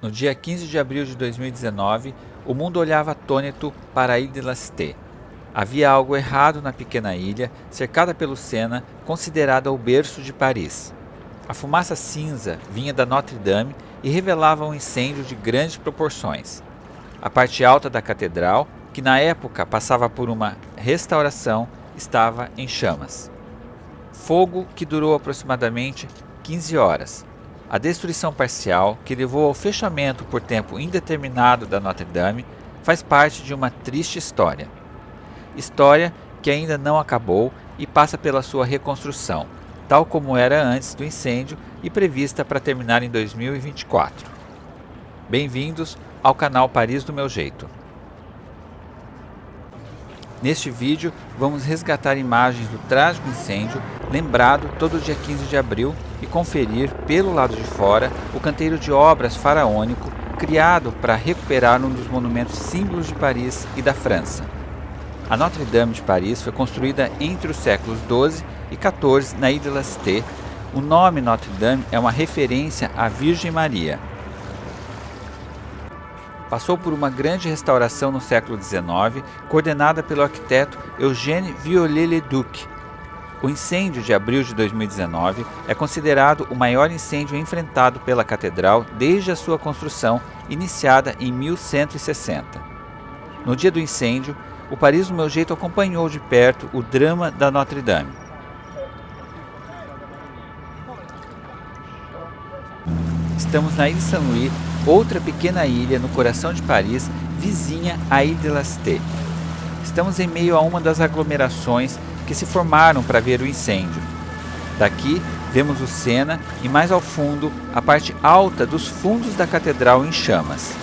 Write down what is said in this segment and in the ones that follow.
No dia 15 de abril de 2019, o mundo olhava atônito para a Ilha de la Cité. Havia algo errado na pequena ilha, cercada pelo Sena, considerada o berço de Paris. A fumaça cinza vinha da Notre-Dame e revelava um incêndio de grandes proporções. A parte alta da catedral, que na época passava por uma restauração, estava em chamas. Fogo que durou aproximadamente 15 horas. A destruição parcial, que levou ao fechamento por tempo indeterminado da Notre-Dame, faz parte de uma triste história. História que ainda não acabou e passa pela sua reconstrução, tal como era antes do incêndio e prevista para terminar em 2024. Bem-vindos ao canal Paris do Meu Jeito. Neste vídeo, vamos resgatar imagens do trágico incêndio, lembrado todo dia 15 de abril, e conferir, pelo lado de fora, o canteiro de obras faraônico criado para recuperar um dos monumentos símbolos de Paris e da França. A Notre-Dame de Paris foi construída entre os séculos XII e XIV na Ilha de la Cité. O nome Notre-Dame é uma referência à Virgem Maria. Passou por uma grande restauração no século XIX, coordenada pelo arquiteto Eugène Viollet-le-Duc. O incêndio de abril de 2019 é considerado o maior incêndio enfrentado pela catedral desde a sua construção, iniciada em 1160. No dia do incêndio, o Paris do Meu Jeito acompanhou de perto o drama da Notre-Dame. Estamos na Ilha Saint-Louis, outra pequena ilha no coração de Paris, vizinha à Ilha de la Cité. Estamos em meio a uma das aglomerações que se formaram para ver o incêndio. Daqui vemos o Sena e mais ao fundo a parte alta dos fundos da catedral em chamas.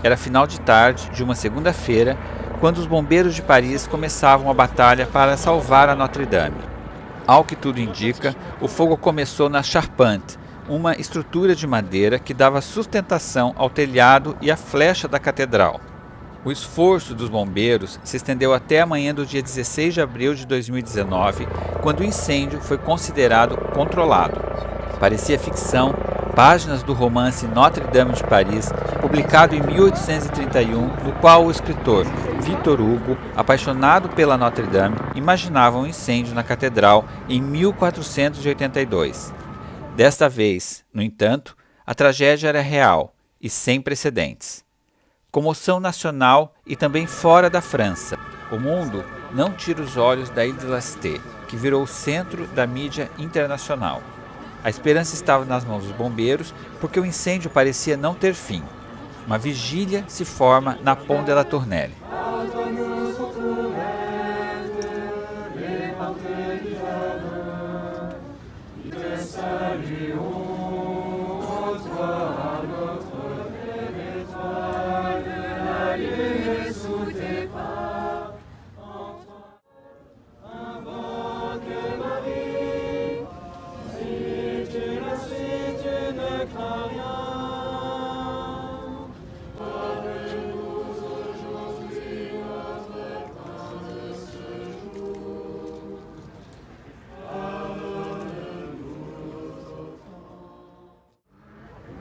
Era final de tarde de uma segunda-feira, quando os bombeiros de Paris começavam a batalha para salvar a Notre-Dame. Ao que tudo indica, o fogo começou na charpente, uma estrutura de madeira que dava sustentação ao telhado e à flecha da catedral. O esforço dos bombeiros se estendeu até a manhã do dia 16 de abril de 2019, quando o incêndio foi considerado controlado. Parecia ficção. Páginas do romance Notre-Dame de Paris, publicado em 1831, no qual o escritor Victor Hugo, apaixonado pela Notre-Dame, imaginava um incêndio na catedral em 1482. Desta vez, no entanto, a tragédia era real e sem precedentes. Comoção nacional e também fora da França. O mundo não tira os olhos da Ilha de la Cité, que virou o centro da mídia internacional. A esperança estava nas mãos dos bombeiros, porque o incêndio parecia não ter fim. Uma vigília se forma na Pont de la Tournelle.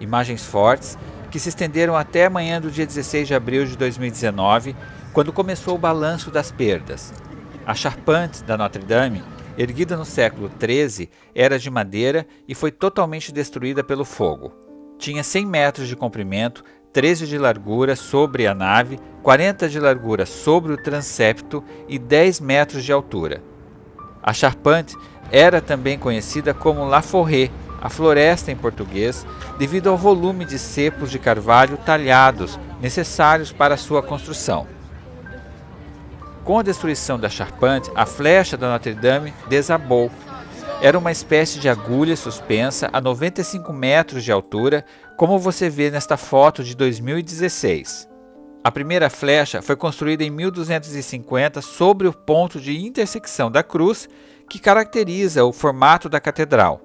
Imagens fortes que se estenderam até a manhã do dia 16 de abril de 2019, quando começou o balanço das perdas. A charpente da Notre-Dame, erguida no século XIII, era de madeira e foi totalmente destruída pelo fogo. Tinha 100 metros de comprimento, 13 de largura sobre a nave, 40 de largura sobre o transepto e 10 metros de altura. A charpente era também conhecida como La Forêt, a floresta em português, devido ao volume de cepos de carvalho talhados necessários para sua construção. Com a destruição da charpente, a flecha da Notre-Dame desabou. Era uma espécie de agulha suspensa a 95 metros de altura, como você vê nesta foto de 2016. A primeira flecha foi construída em 1250 sobre o ponto de intersecção da cruz, que caracteriza o formato da catedral.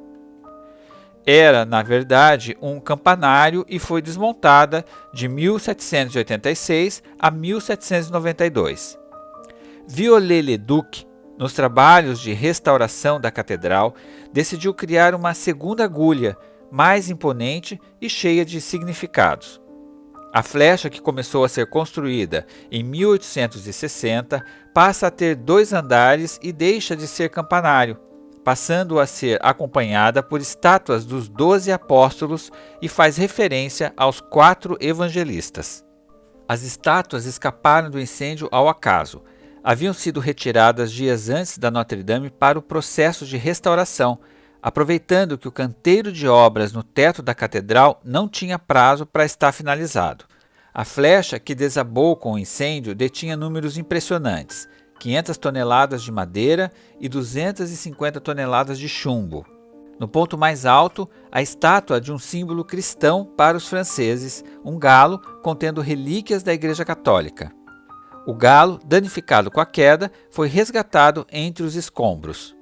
Era, na verdade, um campanário e foi desmontada de 1786 a 1792. Viollet-le-Duc, nos trabalhos de restauração da catedral, decidiu criar uma segunda agulha, mais imponente e cheia de significados. A flecha, que começou a ser construída em 1860, passa a ter 2 andares e deixa de ser campanário, passando a ser acompanhada por estátuas dos 12 apóstolos e faz referência aos 4 evangelistas. As estátuas escaparam do incêndio ao acaso. Haviam sido retiradas dias antes da Notre-Dame para o processo de restauração, aproveitando que o canteiro de obras no teto da catedral não tinha prazo para estar finalizado. A flecha que desabou com o incêndio detinha números impressionantes: 500 toneladas de madeira e 250 toneladas de chumbo. No ponto mais alto, a estátua de um símbolo cristão para os franceses, um galo contendo relíquias da Igreja Católica. O galo, danificado com a queda, foi resgatado entre os escombros.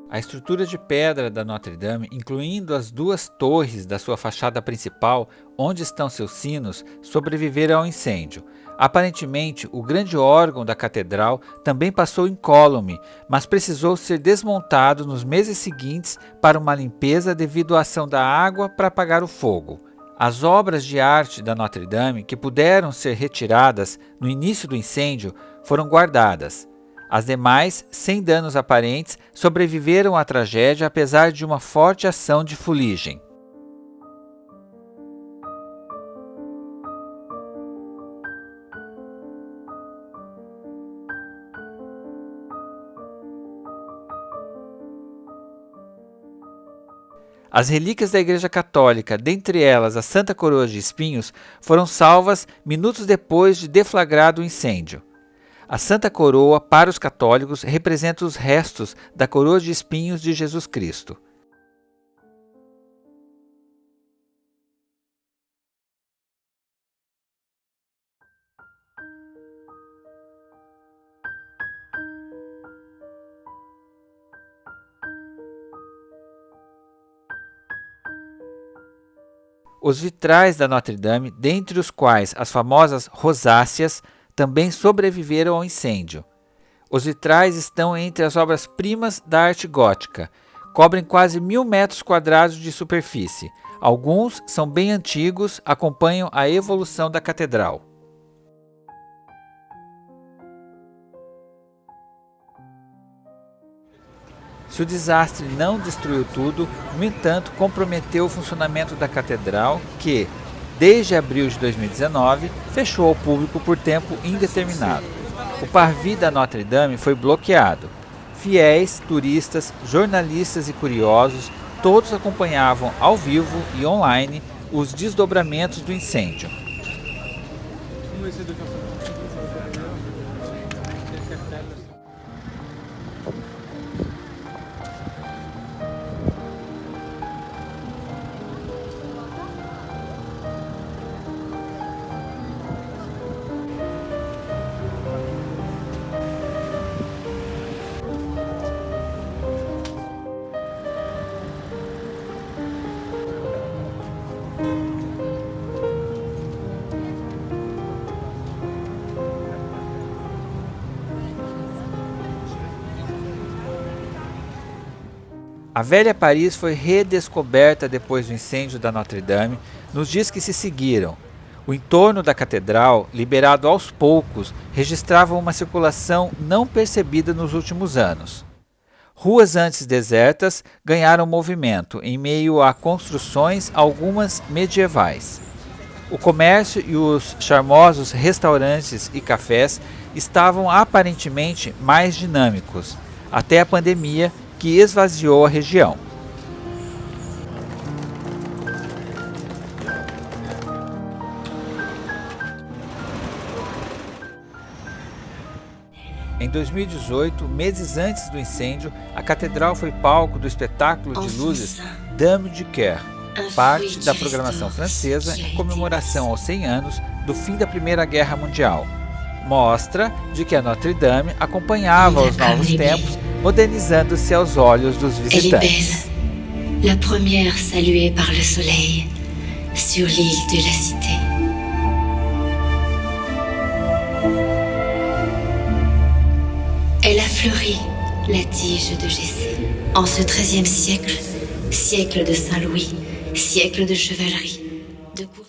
A estrutura de pedra da Notre-Dame, incluindo as 2 torres da sua fachada principal, onde estão seus sinos, sobreviveram ao incêndio. Aparentemente, o grande órgão da catedral também passou incólume, mas precisou ser desmontado nos meses seguintes para uma limpeza devido à ação da água para apagar o fogo. As obras de arte da Notre-Dame, que puderam ser retiradas no início do incêndio, foram guardadas. As demais, sem danos aparentes, sobreviveram à tragédia apesar de uma forte ação de fuligem. As relíquias da Igreja Católica, dentre elas a Santa Coroa de Espinhos, foram salvas minutos depois de deflagrado o incêndio. A Santa Coroa, para os católicos, representa os restos da coroa de espinhos de Jesus Cristo. Os vitrais da Notre-Dame, dentre os quais as famosas rosáceas, também sobreviveram ao incêndio. Os vitrais estão entre as obras-primas da arte gótica. Cobrem quase 1000 metros quadrados de superfície. Alguns são bem antigos, acompanham a evolução da catedral. Se o desastre não destruiu tudo, no entanto, comprometeu o funcionamento da catedral, que, desde abril de 2019, fechou ao público por tempo indeterminado. O parvis da Notre-Dame foi bloqueado. Fiéis, turistas, jornalistas e curiosos, todos acompanhavam ao vivo e online os desdobramentos do incêndio. A velha Paris foi redescoberta depois do incêndio da Notre-Dame nos dias que se seguiram. O entorno da catedral, liberado aos poucos, registrava uma circulação não percebida nos últimos anos. Ruas antes desertas ganharam movimento em meio a construções, algumas medievais. O comércio e os charmosos restaurantes e cafés estavam aparentemente mais dinâmicos. até a pandemia que esvaziou a região. Em 2018, meses antes do incêndio, a catedral foi palco do espetáculo de luzes Dame du Cœur, parte da programação francesa em comemoração aos 100 anos do fim da Primeira Guerra Mundial. Mostra de que a Notre-Dame acompanhava os novos tempos, modernizando-se aos olhos dos visitantes. La première saluée par le soleil sur l'île de la Cité. Elle a fleuri, la tige de Jessé. En ce XIIIe siècle, siècle de Saint-Louis, siècle de chevalerie, de cour...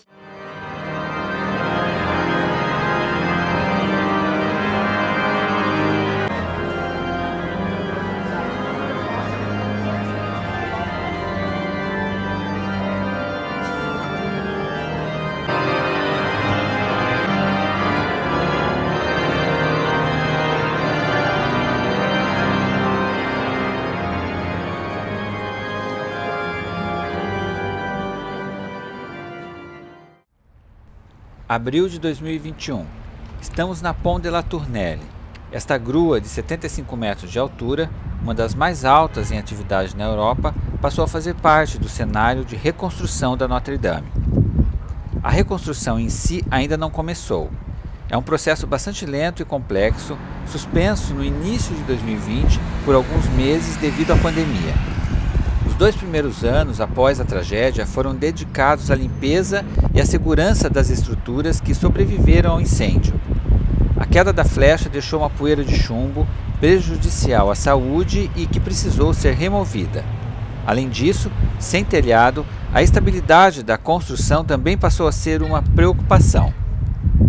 Abril de 2021. Estamos na Pont de la Tournelle. Esta grua de 75 metros de altura, uma das mais altas em atividade na Europa, passou a fazer parte do cenário de reconstrução da Notre-Dame. A reconstrução em si ainda não começou. É um processo bastante lento e complexo, suspenso no início de 2020 por alguns meses devido à pandemia. Os 2 primeiros anos após a tragédia foram dedicados à limpeza e à segurança das estruturas que sobreviveram ao incêndio. A queda da flecha deixou uma poeira de chumbo prejudicial à saúde e que precisou ser removida. Além disso, sem telhado, a estabilidade da construção também passou a ser uma preocupação.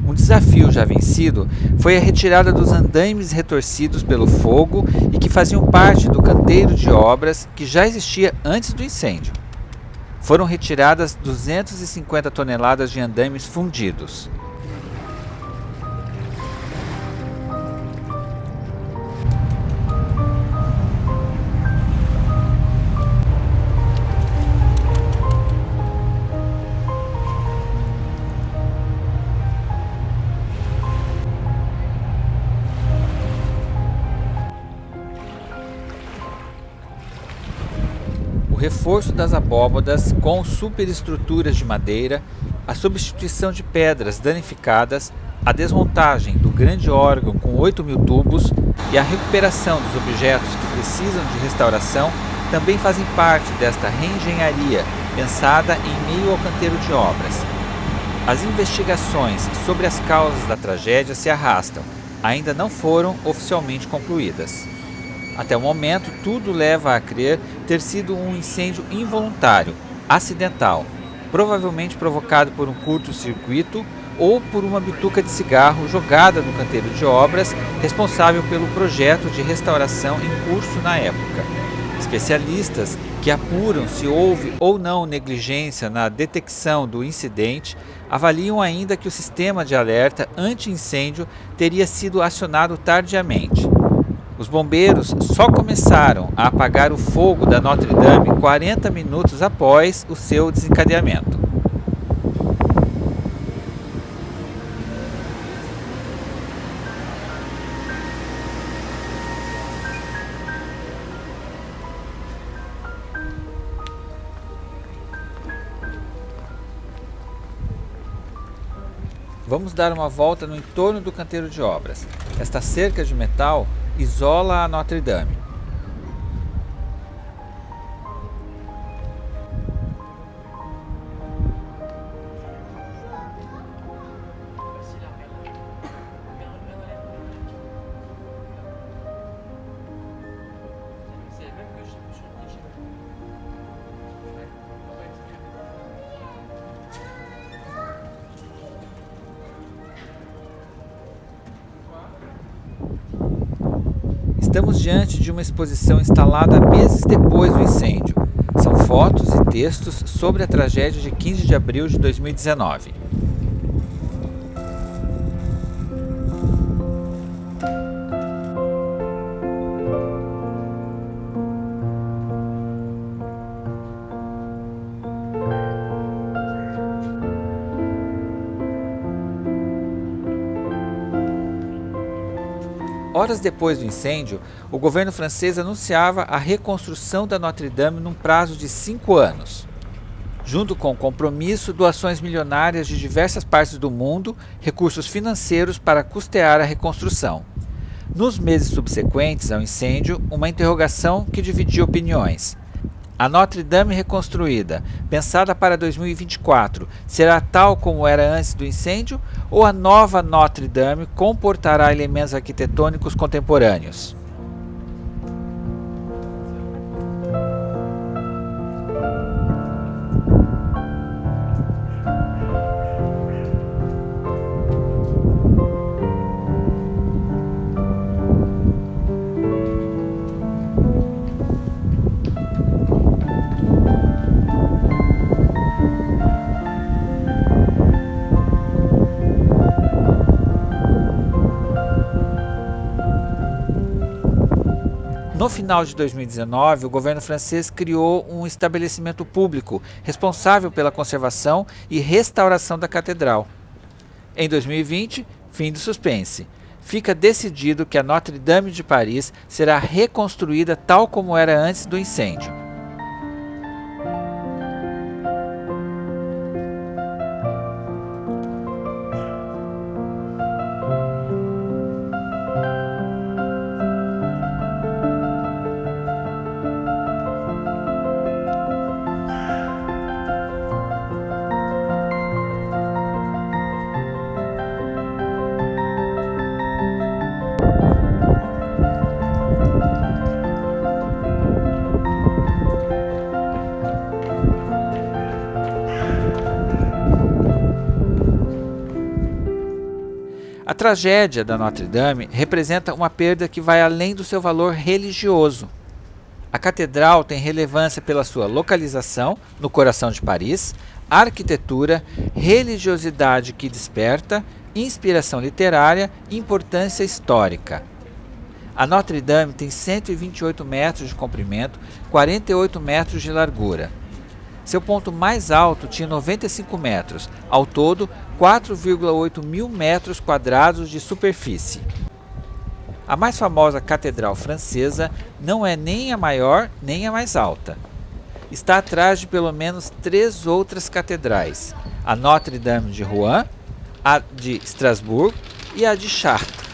Um desafio já vencido foi a retirada dos andaimes retorcidos pelo fogo e que faziam parte do canteiro de obras que já existia antes do incêndio. Foram retiradas 250 toneladas de andaimes fundidos. O reforço das abóbadas com superestruturas de madeira, a substituição de pedras danificadas, a desmontagem do grande órgão com 8.000 tubos e a recuperação dos objetos que precisam de restauração também fazem parte desta reengenharia pensada em meio ao canteiro de obras. As investigações sobre as causas da tragédia se arrastam, ainda não foram oficialmente concluídas. Até o momento, tudo leva a crer ter sido um incêndio involuntário, acidental, provavelmente provocado por um curto-circuito ou por uma bituca de cigarro jogada no canteiro de obras, responsável pelo projeto de restauração em curso na época. Especialistas que apuram se houve ou não negligência na detecção do incidente avaliam ainda que o sistema de alerta anti-incêndio teria sido acionado tardiamente. Os bombeiros só começaram a apagar o fogo da Notre-Dame 40 minutos após o seu desencadeamento. Vamos dar uma volta no entorno do canteiro de obras. Esta cerca de metal isola a Notre-Dame. Estamos diante de uma exposição instalada meses depois do incêndio. São fotos e textos sobre a tragédia de 15 de abril de 2019. Horas depois do incêndio, o governo francês anunciava a reconstrução da Notre-Dame num prazo de 5 anos. Junto com o compromisso, doações milionárias de diversas partes do mundo, recursos financeiros para custear a reconstrução. Nos meses subsequentes ao incêndio, uma interrogação que dividia opiniões. A Notre-Dame reconstruída, pensada para 2024, será tal como era antes do incêndio ou a nova Notre-Dame comportará elementos arquitetônicos contemporâneos? No final de 2019, o governo francês criou um estabelecimento público responsável pela conservação e restauração da catedral. Em 2020, fim do suspense. Fica decidido que a Notre-Dame de Paris será reconstruída tal como era antes do incêndio. A tragédia da Notre-Dame representa uma perda que vai além do seu valor religioso. A catedral tem relevância pela sua localização, no coração de Paris, arquitetura, religiosidade que desperta, inspiração literária e importância histórica. A Notre-Dame tem 128 metros de comprimento, 48 metros de largura. Seu ponto mais alto tinha 95 metros, ao todo 4,8 mil metros quadrados de superfície. A mais famosa catedral francesa não é nem a maior nem a mais alta. Está atrás de pelo menos 3 outras catedrais, a Notre-Dame de Rouen, a de Estrasburgo e a de Chartres.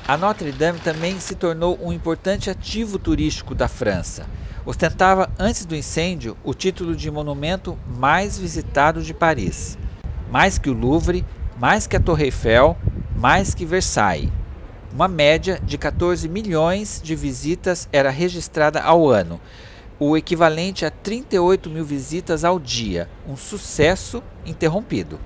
A Notre-Dame também se tornou um importante ativo turístico da França. Ostentava, antes do incêndio, o título de monumento mais visitado de Paris. Mais que o Louvre, mais que a Torre Eiffel, mais que Versailles. Uma média de 14 milhões de visitas era registrada ao ano, o equivalente a 38 mil visitas ao dia, um sucesso interrompido.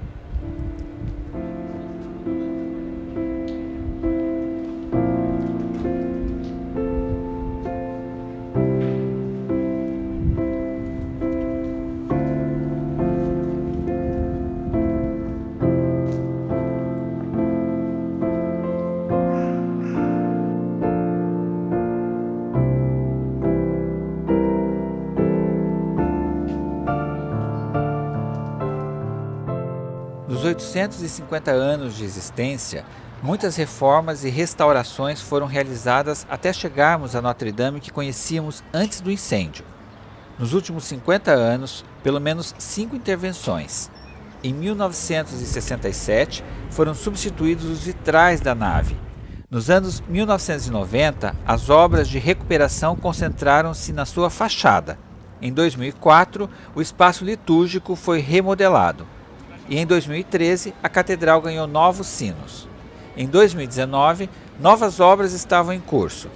Nos 850 anos de existência, muitas reformas e restaurações foram realizadas até chegarmos à Notre-Dame que conhecíamos antes do incêndio. Nos últimos 50 anos, pelo menos 5 intervenções. Em 1967, foram substituídos os vitrais da nave. Nos anos 1990, as obras de recuperação concentraram-se na sua fachada. Em 2004, o espaço litúrgico foi remodelado. E em 2013, a catedral ganhou novos sinos. Em 2019, novas obras estavam em curso.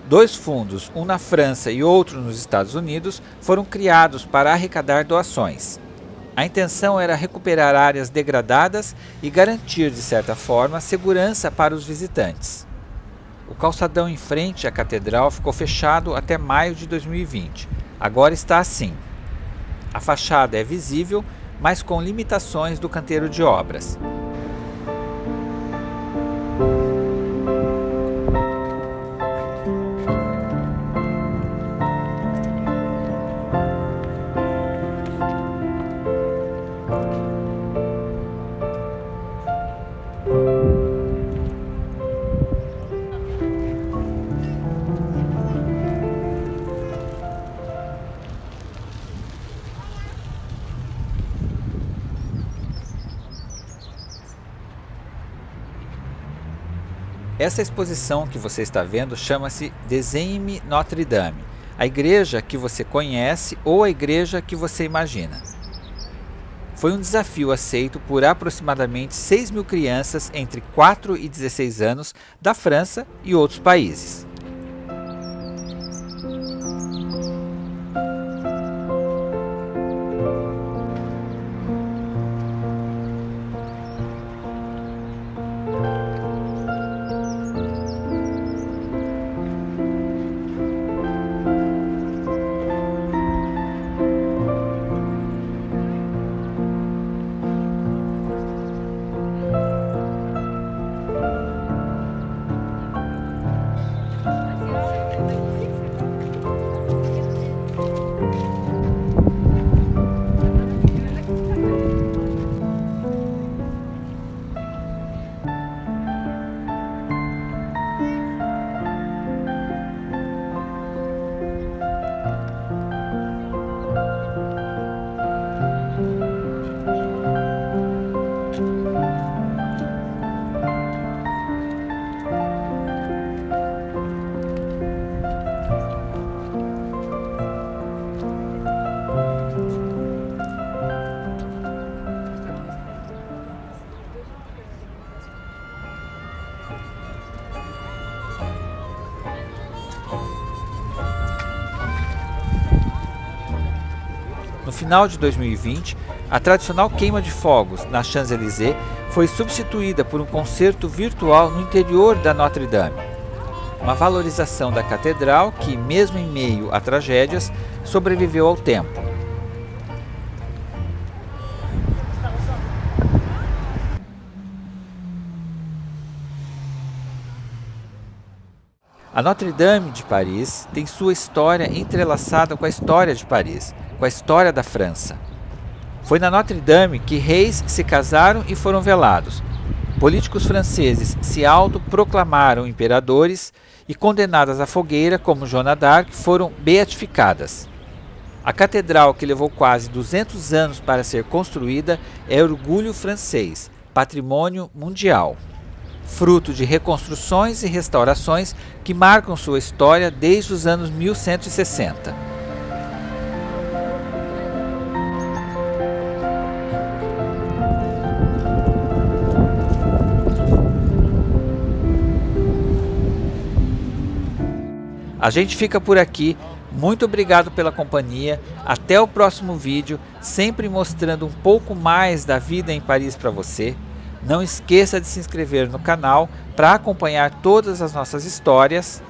2 fundos, um na França e outro nos Estados Unidos, foram criados para arrecadar doações. A intenção era recuperar áreas degradadas e garantir, de certa forma, segurança para os visitantes. O calçadão em frente à catedral ficou fechado até maio de 2020. Agora está assim. A fachada é visível, mas com limitações do canteiro de obras. Essa exposição que você está vendo chama-se Desenhe-me Notre Dame, a igreja que você conhece ou a igreja que você imagina. Foi um desafio aceito por aproximadamente 6.000 crianças entre 4 e 16 anos da França e outros países. No final de 2020, a tradicional queima de fogos na Champs-Élysées foi substituída por um concerto virtual no interior da Notre Dame. Uma valorização da catedral que, mesmo em meio a tragédias, sobreviveu ao tempo. A Notre Dame de Paris tem sua história entrelaçada com a história de Paris, com a história da França. Foi na Notre Dame que reis se casaram e foram velados. Políticos franceses se autoproclamaram imperadores e condenadas à fogueira, como Joana d'Arc, foram beatificadas. A catedral, que levou quase 200 anos para ser construída, é orgulho francês, patrimônio mundial. Fruto de reconstruções e restaurações que marcam sua história desde os anos 1160. A gente fica por aqui. Muito obrigado pela companhia. Até o próximo vídeo, sempre mostrando um pouco mais da vida em Paris para você. Não esqueça de se inscrever no canal para acompanhar todas as nossas histórias.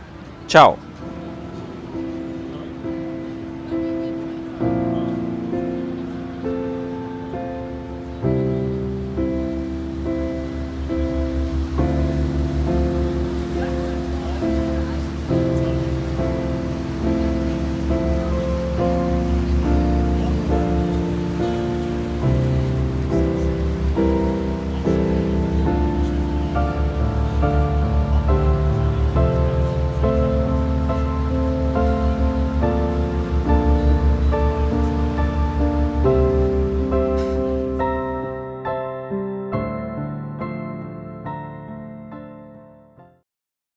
Tchau!